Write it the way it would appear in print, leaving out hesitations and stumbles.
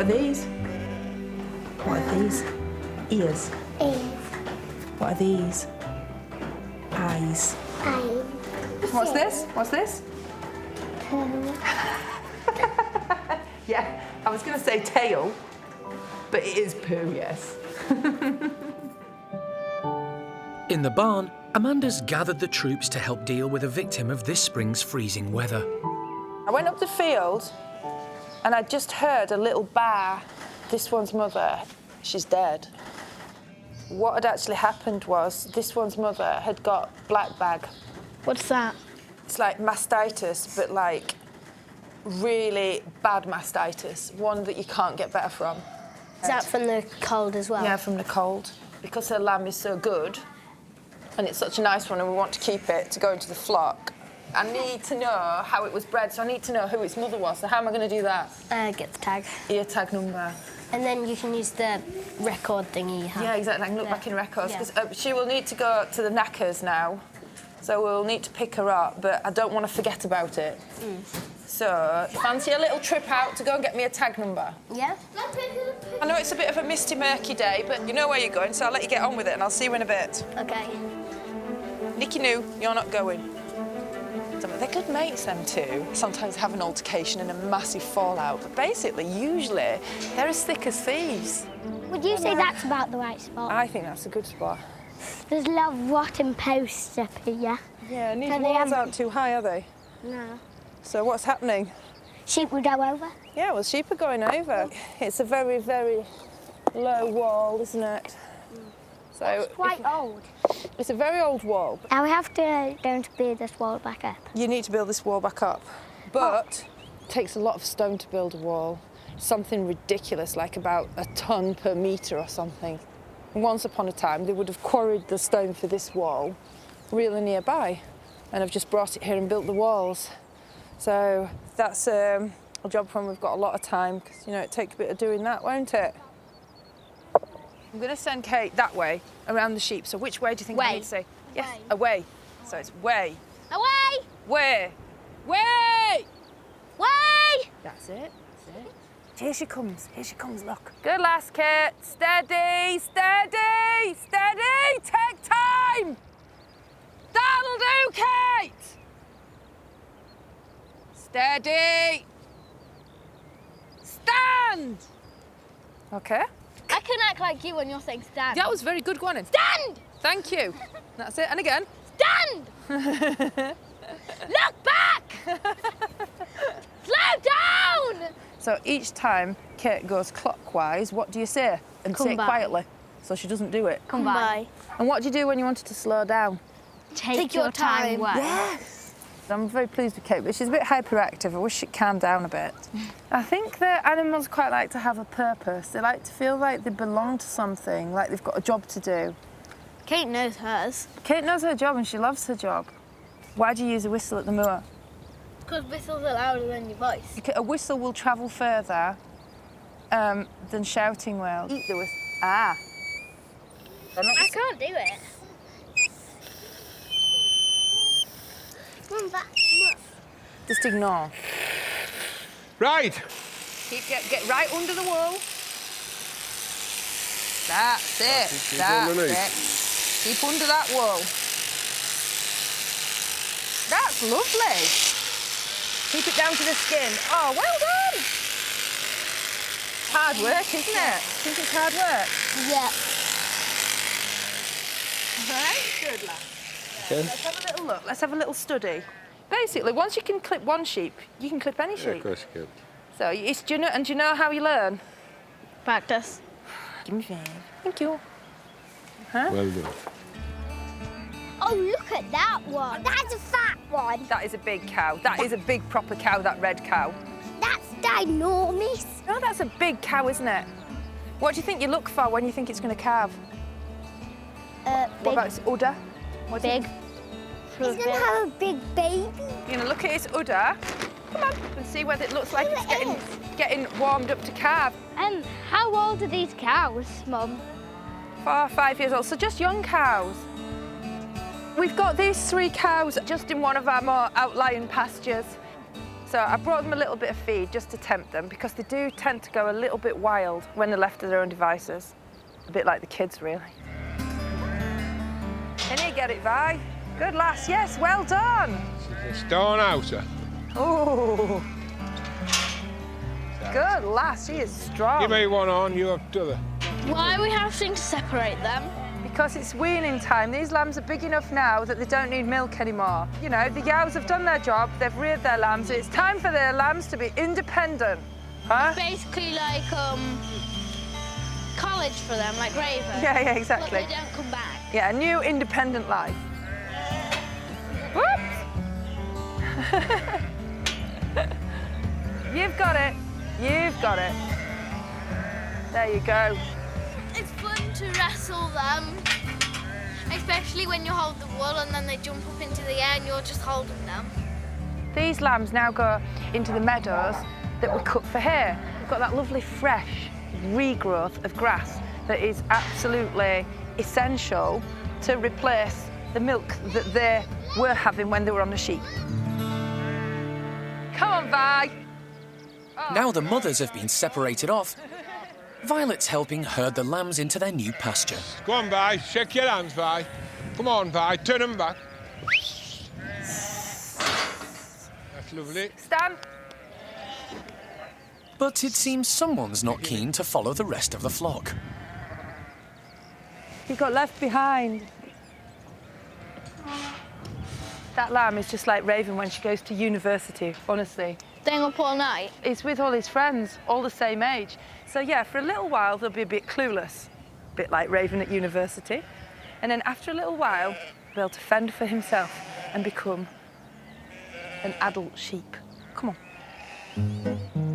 What are these? What are these? Ears. What are these? Eyes. What's this? What's this? Yeah, I was going to say tail, but it is poo, yes. In the barn, Amanda's gathered the troops to help deal with a victim of this spring's freezing weather. I went up the field and I just heard a little bar. This one's mother, she's dead. What had actually happened was this one's mother had got black bag. What's that? It's like mastitis, but like really bad mastitis, one that you can't get better from. Is that from the cold as well? Yeah, from the cold. Because her lamb is so good, and it's such a nice one, and we want to keep it to go into the flock, I need to know how it was bred, so I need to know who its mother was. So how am I going to do that? Get the tag. Ear tag number. And then you can use the record thingy you have. Yeah, exactly. I can look back in records, because she will need to go to the knackers now, so we'll need to pick her up, but I don't want to forget about it. So, fancy a little trip out to go and get me a tag number? Yeah. I know it's a bit of a misty, murky day, but you know where you're going, so I'll let you get on with it and I'll see you in a bit. Okay. Nicky Noo, you're not going. They're good mates, them two. Sometimes have an altercation and a massive fallout, but basically, usually, they're as thick as thieves. Would you say that's about the right spot? I think that's a good spot. There's a lot of rotten posts up here. Yeah, and these walls aren't too high, are they? No. So what's happening? Sheep would go over? Yeah, well, sheep are going over. It's a very, very low wall, isn't it? So It's quite old. It's a very old wall. Now we have to going to build this wall back up. You need to build this wall back up. But it takes a lot of stone to build a wall. Something ridiculous, like about a ton per metre or something. And once upon a time, they would have quarried the stone for this wall really nearby and have just brought it here and built the walls. So that's a job when we've got a lot of time, because, you know, it takes a bit of doing that, won't it? I'm going to send Kate that way, around the sheep. So which way do you think I need to say? Yes, away. So it's way. Away! Way. Way! Way! That's it. That's it. Here she comes. Here she comes, look. Good lass, Kate. Steady, steady, steady. Take time. That'll do, Kate. Steady. Stand. Okay. I can act like you when you're saying stand. That was very good. Go on in. Stand! Thank you. That's it. And again. Stand! Look back! Slow down! So each time Kate goes clockwise, what do you say? And say it quietly, so she doesn't do it. Come by. And what do you do when you want her to slow down? Take your time. Yes. I'm very pleased with Kate, but she's a bit hyperactive. I wish she'd calm down a bit. I think that animals quite like to have a purpose. They like to feel like they belong to something, like they've got a job to do. Kate knows hers. Kate knows her job and she loves her job. Why do you use a whistle at the moor? Because whistles are louder than your voice. A whistle will travel further than shouting will. Eat the whistle. Ah. I can't do it. Come back. Just ignore. Right. Get right under the wall. That's it. That's it. Keep under that wall. That's lovely. Keep it down to the skin. Oh, well done. It's hard work, isn't it? Think it's hard work? Yeah. Right, good lad. Okay. Let's have a little look. Let's have a little study. Basically, once you can clip one sheep, you can clip any sheep. Yeah, of course you can. So, do you know how you learn? Practice. Give me 5. Thank you. Huh? Well done. Oh, look at that one. That's a fat one. That is a big cow. That is a big proper cow, that red cow. That's ginormous. No, that's a big cow, isn't it? What do you think you look for when you think it's going to calve? What about its udder? What's Big. It's going to have a big baby. You're going to look at its udder. Come on, and see whether it looks like it's getting warmed up to calve. How old are these cows, Mum? 4 or 5 years old, so just young cows. We've got these 3 cows just in one of our more outlying pastures. So I brought them a little bit of feed just to tempt them, because they do tend to go a little bit wild when they're left to their own devices. A bit like the kids, really. Can you get it, Vi? Good lass, yes, well done. She's a stone houser. Oh. Good lass, she is strong. Give me one on, you have t'other. Why are we having to separate them? Because it's weaning time. These lambs are big enough now that they don't need milk anymore. You know, the yows have done their job, they've reared their lambs. It's time for their lambs to be independent. Huh? Basically like college for them, like Raven. Yeah, exactly. But they don't come back. Yeah, a new independent life. Whoops! You've got it. You've got it. There you go. It's fun to wrestle them, especially when you hold the wool and then they jump up into the air and you're just holding them. These lambs now go into the meadows that we cut for hay. We've got that lovely fresh regrowth of grass that is absolutely essential to replace the milk that they were having when they were on the sheep. Come on, Vi. Now the mothers have been separated off, Violet's helping herd the lambs into their new pasture. Go on, Vi, shake your hands, Vi. Come on, Vi, turn them back. That's lovely. Stand. But it seems someone's not keen to follow the rest of the flock. He got left behind. That lamb is just like Raven when she goes to university, honestly. Staying up all night. He's with all his friends, all the same age. So yeah, for a little while they'll be a bit clueless, a bit like Raven at university. And then after a little while, he'll be able to fend for himself and become an adult sheep. Come on.